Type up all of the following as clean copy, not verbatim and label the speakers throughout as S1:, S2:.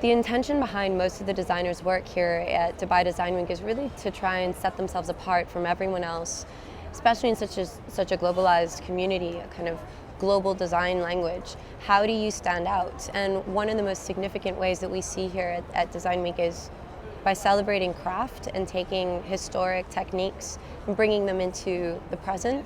S1: The intention behind most of the designers' work here at Dubai Design Week is really to try and set themselves apart from everyone else, especially in such a globalized community, a kind of global design language. How do you stand out? And one of the most significant ways that we see here at Design Week is by celebrating craft and taking historic techniques and bringing them into the present.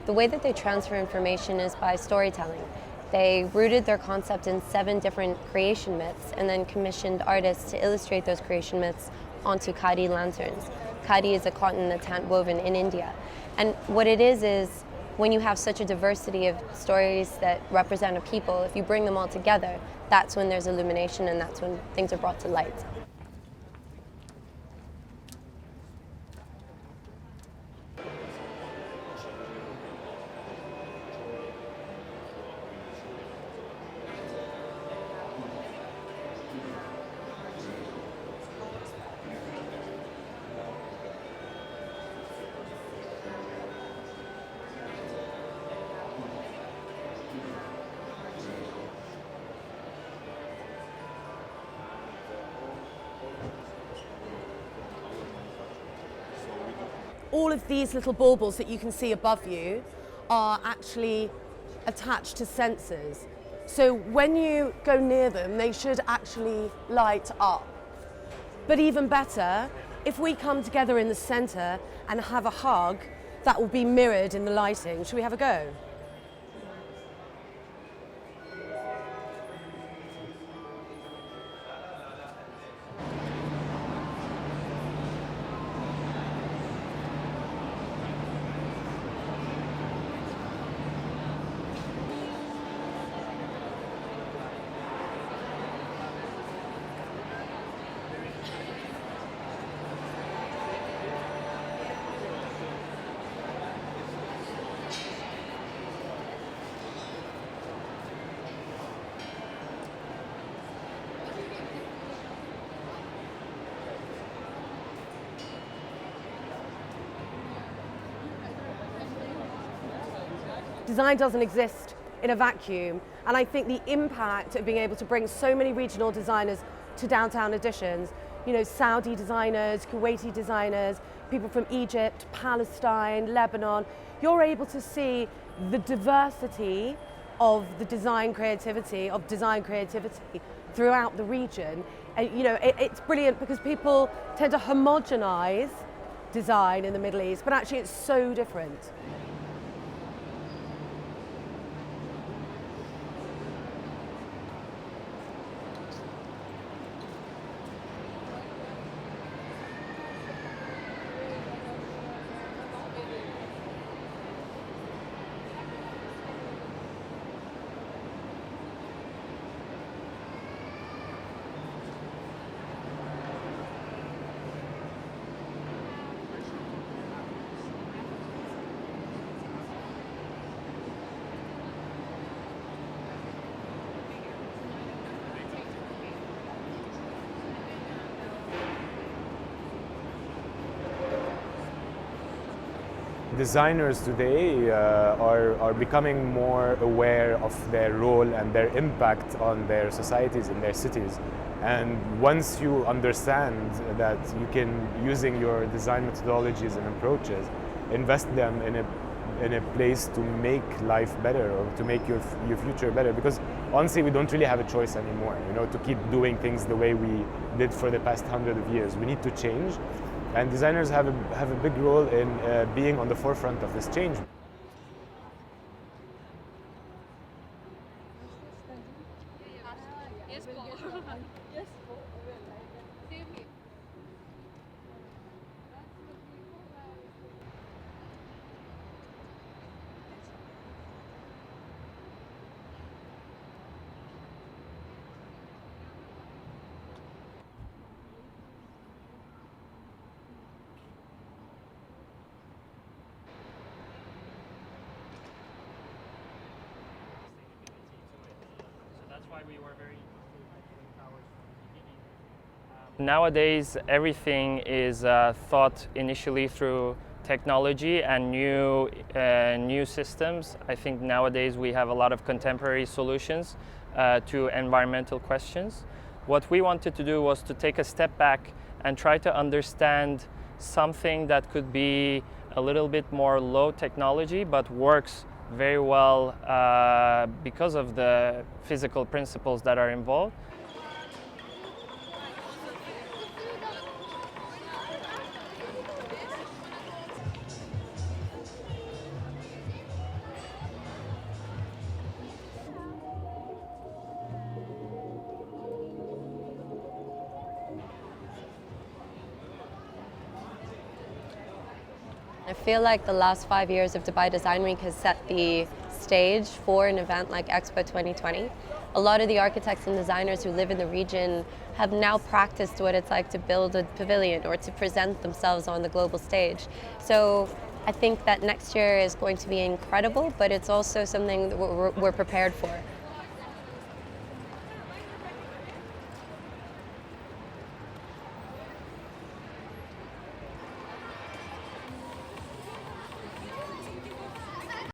S1: The way that they transfer information is by storytelling. They rooted their concept in 7 different creation myths and then commissioned artists to illustrate those creation myths onto khadi lanterns. Khadi is a cotton that's hand woven in India. And what it is when you have such a diversity of stories that represent a people, if you bring them all together, that's when there's illumination and that's when things are brought to light.
S2: All of these little baubles that you can see above you are actually attached to sensors. So when you go near them, they should actually light up. But even better, if we come together in the center and have a hug, that will be mirrored in the lighting. Should we have a go? Design doesn't exist in a vacuum, and I think the impact of being able to bring so many regional designers to Downtown Editions, you know, Saudi designers, Kuwaiti designers, people from Egypt, Palestine, Lebanon, you're able to see the diversity of the design creativity throughout the region. And you know, it's brilliant because people tend to homogenize design in the Middle East, but actually it's so different.
S3: Designers today are becoming more aware of their role and their impact on their societies and their cities. And once you understand that you can, using your design methodologies and approaches, invest them in a place to make life better or to make your future better. Because honestly, we don't really have a choice anymore, you know, to keep doing things the way we did for the past 100 of years. We need to change. And designers have a big role in being on the forefront of this change.
S4: why we were very interested in twin towers from the beginning. Nowadays, everything is thought initially through technology and new systems. I think nowadays we have a lot of contemporary solutions to environmental questions. What we wanted to do was to take a step back and try to understand something that could be a little bit more low technology but works very well because of the physical principles that are involved.
S1: I feel like the last 5 years of Dubai Design Week has set the stage for an event like Expo 2020. A lot of the architects and designers who live in the region have now practiced what it's like to build a pavilion or to present themselves on the global stage. So I think that next year is going to be incredible, but it's also something that we're prepared for.